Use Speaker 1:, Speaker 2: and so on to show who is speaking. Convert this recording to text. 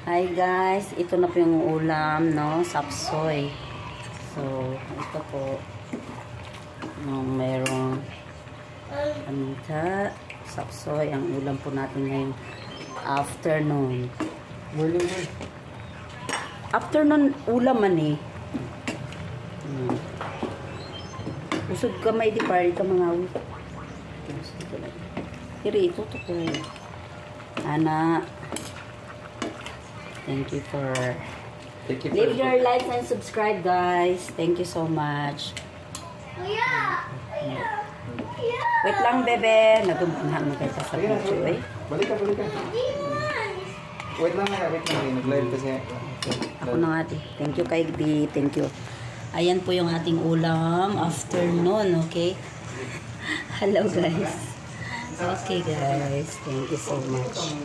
Speaker 1: Hi guys, ito na po yung ulam, no? Sapsoy. So, ito po. Merong paminta, sapsoy. Ang ulam po natin ngayong afternoon. Afternoon ulam man eh. Usod kamay di pari ka mga ulo. Kiri, ito ko. Ana. Thank you for leave your likes and subscribe, guys. Thank you so much. Wait lang, bebe. Nagumanahan mo kayo sa video, eh.
Speaker 2: Balik ka. Wait lang. Nag-live kasi.
Speaker 1: Ako na ate. Thank you kay Di. Thank you. Ayan po yung ating ulam. Afternoon, okay? Hello, guys. Okay, guys. Thank you so much.